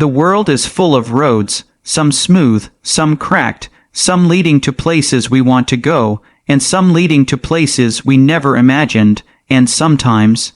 The world is full of roads, some smooth, some cracked, some leading to places we want to go, and some leading to places we never imagined, and sometimes,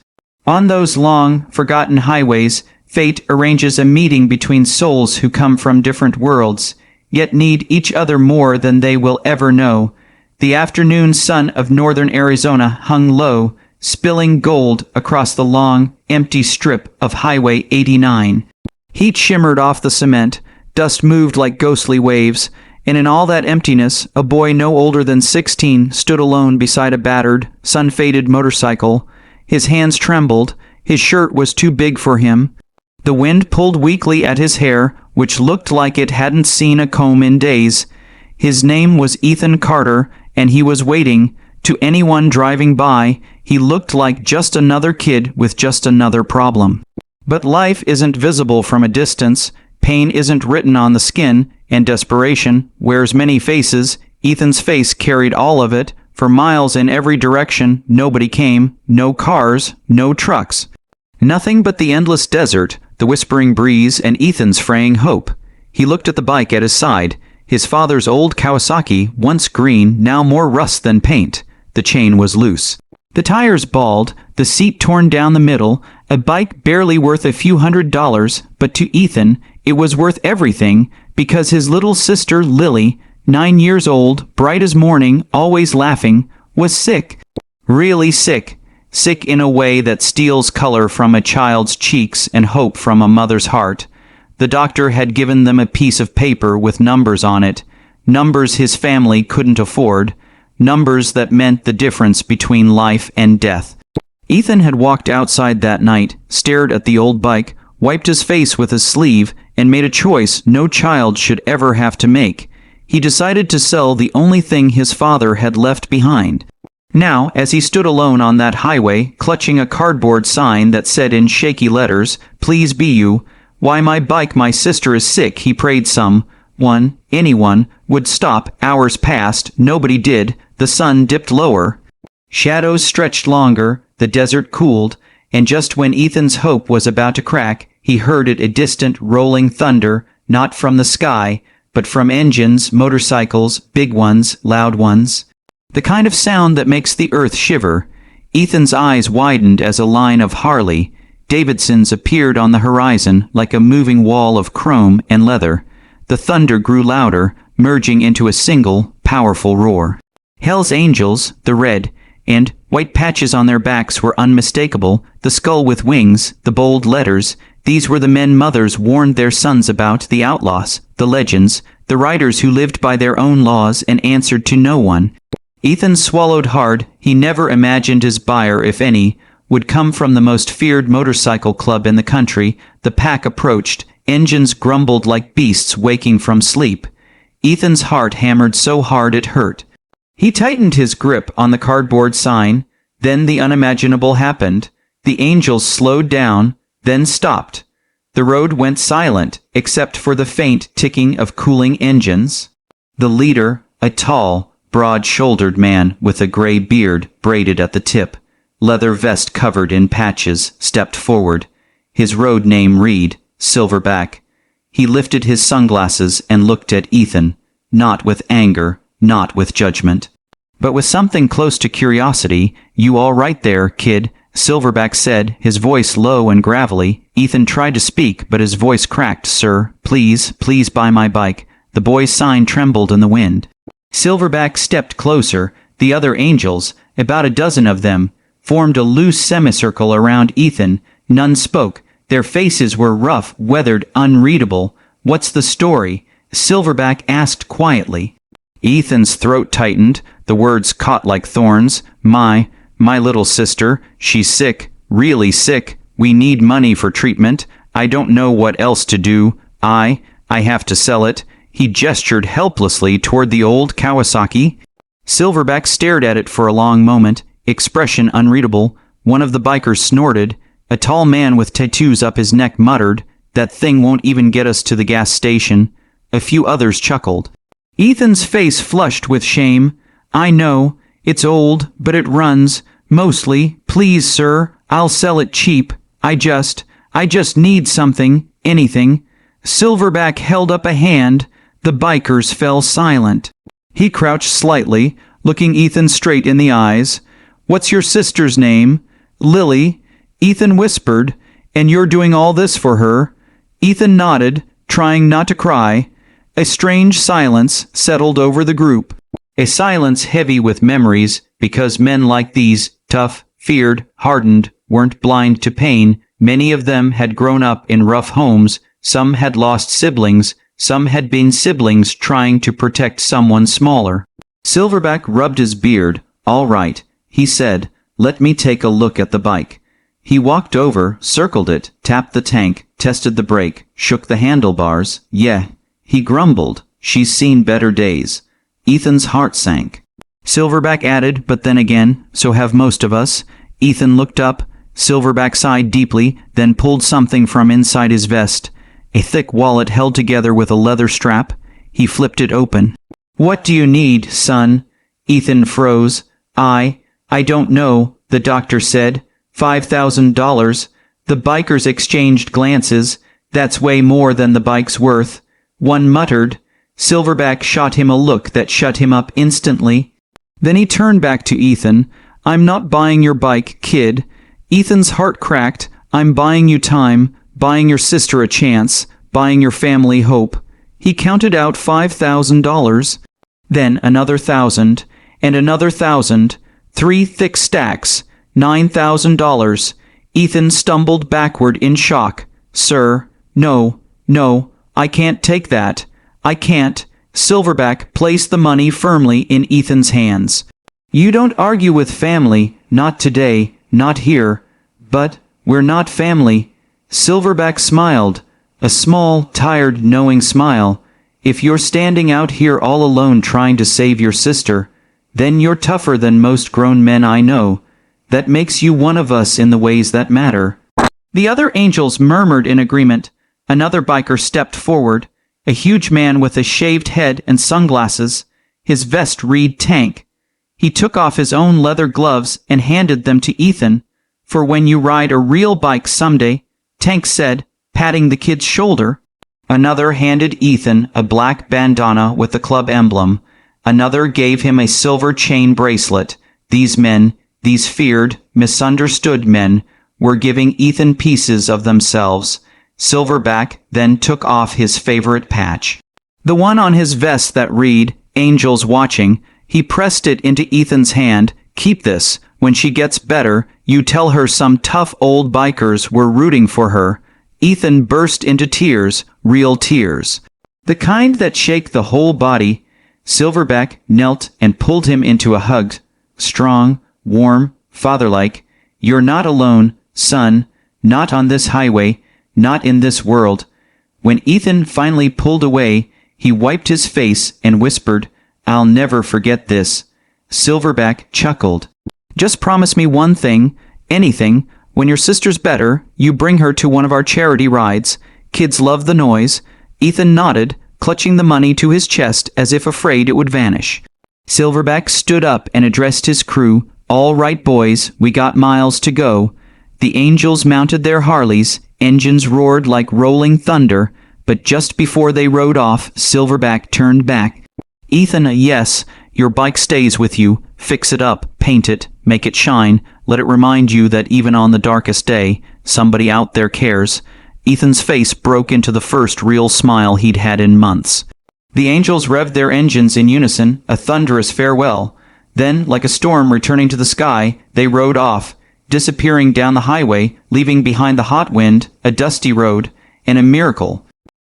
on those long, forgotten highways, fate arranges a meeting between souls who come from different worlds, yet need each other more than they will ever know. The afternoon sun of northern Arizona hung low, spilling gold across the long, empty strip of Highway 89. Heat shimmered off the cement, dust moved like ghostly waves, and in all that emptiness, a boy no older than 16 stood alone beside a battered, sun-faded motorcycle. His hands trembled, his shirt was too big for him. The wind pulled weakly at his hair, which looked like it hadn't seen a comb in days. His name was Ethan Carter, and he was waiting. To anyone driving by, he looked like just another kid with just another problem. But life isn't visible from a distance, pain isn't written on the skin, and desperation wears many faces. Ethan's face carried all of it. For miles in every direction, nobody came, no cars, no trucks. Nothing but the endless desert, the whispering breeze, and Ethan's fraying hope. He looked at the bike at his side. His father's old Kawasaki, once green, now more rust than paint. The chain was loose. The tires bald, the seat torn down the middle, a bike barely worth a few $100s, but to Ethan, it was worth everything, because his little sister Lily, 9 years old, bright as morning, always laughing, was sick. Really sick. Sick in a way that steals color from a child's cheeks and hope from a mother's heart. The doctor had given them a piece of paper with numbers on it, numbers his family couldn't afford, numbers that meant the difference between life and death. Ethan had walked outside that night, stared at the old bike, wiped his face with his sleeve, and made a choice no child should ever have to make. He decided to sell the only thing his father had left behind. Now, as he stood alone on that highway, clutching a cardboard sign that said in shaky letters, "Please be you," "Why my bike, my sister is sick," he prayed anyone, would stop. Hours passed, nobody did. The sun dipped lower. Shadows stretched longer, the desert cooled, and just when Ethan's hope was about to crack, he heard it, a distant, rolling thunder, not from the sky, but from engines, motorcycles, big ones, loud ones. The kind of sound that makes the earth shiver. Ethan's eyes widened as a line of Harley Davidsons appeared on the horizon like a moving wall of chrome and leather. The thunder grew louder, merging into a single, powerful roar. Hell's Angels, the red and white patches on their backs were unmistakable, the skull with wings, the bold letters. These were the men mothers warned their sons about, the outlaws, the legends, the riders who lived by their own laws and answered to no one. Ethan swallowed hard. He never imagined his buyer, if any, would come from the most feared motorcycle club in the country. The pack approached. Engines grumbled like beasts waking from sleep. Ethan's heart hammered so hard it hurt. He tightened his grip on the cardboard sign. Then the unimaginable happened. The Angels slowed down, then stopped. The road went silent, except for the faint ticking of cooling engines. The leader, a tall, broad-shouldered man with a gray beard braided at the tip, leather vest covered in patches, stepped forward. His road name read, Silverback. He lifted his sunglasses and looked at Ethan, not with anger, not with judgment, but with something close to curiosity. "You all right there, kid?" Silverback said, his voice low and gravelly. Ethan tried to speak, but his voice cracked. "Sir, please buy my bike." The boy's sign trembled in the wind. Silverback stepped closer. The other Angels, about a dozen of them, formed a loose semicircle around Ethan. None spoke. Their faces were rough, weathered, unreadable. "What's the story?" Silverback asked quietly. Ethan's throat tightened. The words caught like thorns. My little sister, she's sick, really sick. We need money for treatment. I don't know what else to do. I have to sell it." He gestured helplessly toward the old Kawasaki. Silverback stared at it for a long moment, expression unreadable. One of the bikers snorted. A tall man with tattoos up his neck muttered, "That thing won't even get us to the gas station." A few others chuckled. Ethan's face flushed with shame. "I know, it's old, but it runs, mostly. Please, sir, I'll sell it cheap. I just need something, anything." Silverback held up a hand. The bikers fell silent. He crouched slightly, looking Ethan straight in the eyes. "What's your sister's name?" "Lily," Ethan whispered. "And you're doing all this for her?" Ethan nodded, trying not to cry. A strange silence settled over the group. A silence heavy with memories, because men like these, tough, feared, hardened, weren't blind to pain. Many of them had grown up in rough homes, some had lost siblings, some had been siblings trying to protect someone smaller. Silverback rubbed his beard. "All right," he said, "let me take a look at the bike." He walked over, circled it, tapped the tank, tested the brake, shook the handlebars. "Yeah," he grumbled, "she's seen better days." Ethan's heart sank. Silverback added, "But then again, so have most of us." Ethan looked up. Silverback sighed deeply, then pulled something from inside his vest. A thick wallet held together with a leather strap. He flipped it open. "What do you need, son?" Ethan froze. I don't know," the doctor said. $5,000. The bikers exchanged glances. "That's way more than the bike's worth," one muttered. Silverback shot him a look that shut him up instantly. Then he turned back to Ethan. "I'm not buying your bike, kid." Ethan's heart cracked. "I'm buying you time, buying your sister a chance, buying your family hope." He counted out $5,000. Then another 1,000, and another 1,000. 3 thick stacks. $9,000. Ethan stumbled backward in shock. "Sir, no, I can't take that. I can't." Silverback placed the money firmly in Ethan's hands. "You don't argue with family, not today, not here." "But we're not family." Silverback smiled, a small, tired, knowing smile. "If you're standing out here all alone trying to save your sister, then you're tougher than most grown men I know. That makes you one of us in the ways that matter." The other angels murmured in agreement. Another biker stepped forward, a huge man with a shaved head and sunglasses. His vest read tank. He took off his own leather gloves and handed them to Ethan. "For when you ride a real bike someday," Tank said, patting the kid's shoulder. Another handed Ethan a black bandana with the club emblem. Another gave him a silver chain bracelet. These men, these feared, misunderstood men, were giving Ethan pieces of themselves. Silverback then took off his favorite patch, the one on his vest that read, "Angels Watching." He pressed it into Ethan's hand. "Keep this. When she gets better, you tell her some tough old bikers were rooting for her." Ethan burst into tears, real tears, the kind that shake the whole body. Silverback knelt and pulled him into a hug. Strong, warm, fatherlike. "You're not alone, son. Not on this highway. Not in this world." When Ethan finally pulled away, he wiped his face and whispered, "I'll never forget this." Silverback chuckled. "Just promise me one thing, anything. When your sister's better, you bring her to one of our charity rides. Kids love the noise." Ethan nodded, clutching the money to his chest as if afraid it would vanish. Silverback stood up and addressed his crew. "All right, boys, we got miles to go." The angels mounted their Harleys. Engines roared like rolling thunder, but just before they rode off, Silverback turned back. "Ethan, yes, your bike stays with you. Fix it up, paint it, make it shine. Let it remind you that even on the darkest day, somebody out there cares." Ethan's face broke into the first real smile he'd had in months. The angels revved their engines in unison, a thunderous farewell. Then, like a storm returning to the sky, they rode off, disappearing down the highway, leaving behind the hot wind, a dusty road, and a miracle.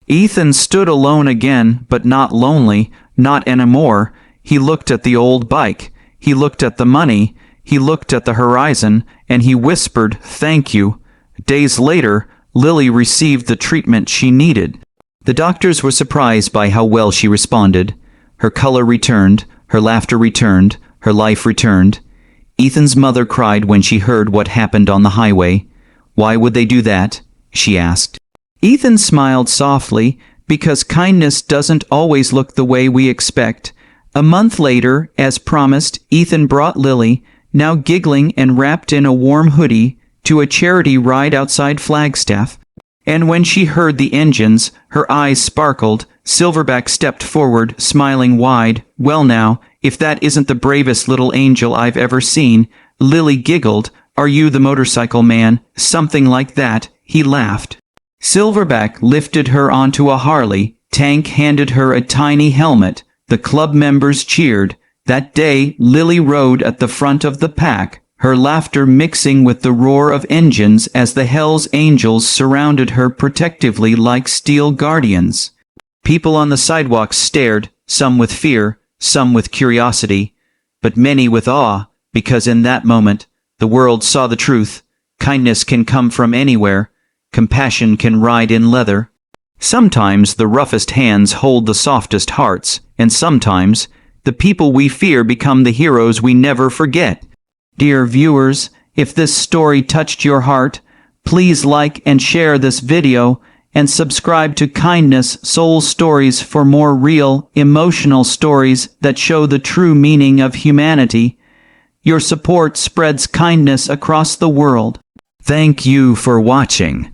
Ethan stood alone again, but not lonely, not anymore. He looked at the old bike. He looked at the money. He looked at the horizon, and he whispered, "Thank you." Days later, Lily received the treatment she needed. The doctors were surprised by how well she responded. Her color returned, her laughter returned, her life returned. Ethan's mother cried when she heard what happened on the highway. "Why would they do that?" she asked. Ethan smiled softly, because kindness doesn't always look the way we expect. A month later, as promised, Ethan brought Lily, now giggling and wrapped in a warm hoodie, to a charity ride outside Flagstaff. And when she heard the engines, her eyes sparkled. Silverback stepped forward, smiling wide. "Well now, if that isn't the bravest little angel I've ever seen." Lily giggled. "Are you the motorcycle man?" "Something like that," he laughed. Silverback lifted her onto a Harley. Tank handed her a tiny helmet. The club members cheered. That day, Lily rode at the front of the pack, her laughter mixing with the roar of engines as the Hells Angels surrounded her protectively like steel guardians. People on the sidewalks stared, some with fear, some with curiosity, but many with awe, because in that moment, the world saw the truth. Kindness can come from anywhere. Compassion can ride in leather. Sometimes the roughest hands hold the softest hearts, and sometimes the people we fear become the heroes we never forget. Dear viewers, if this story touched your heart, please like and share this video, and subscribe to Kindness Soul Stories for more real, emotional stories that show the true meaning of humanity. Your support spreads kindness across the world. Thank you for watching.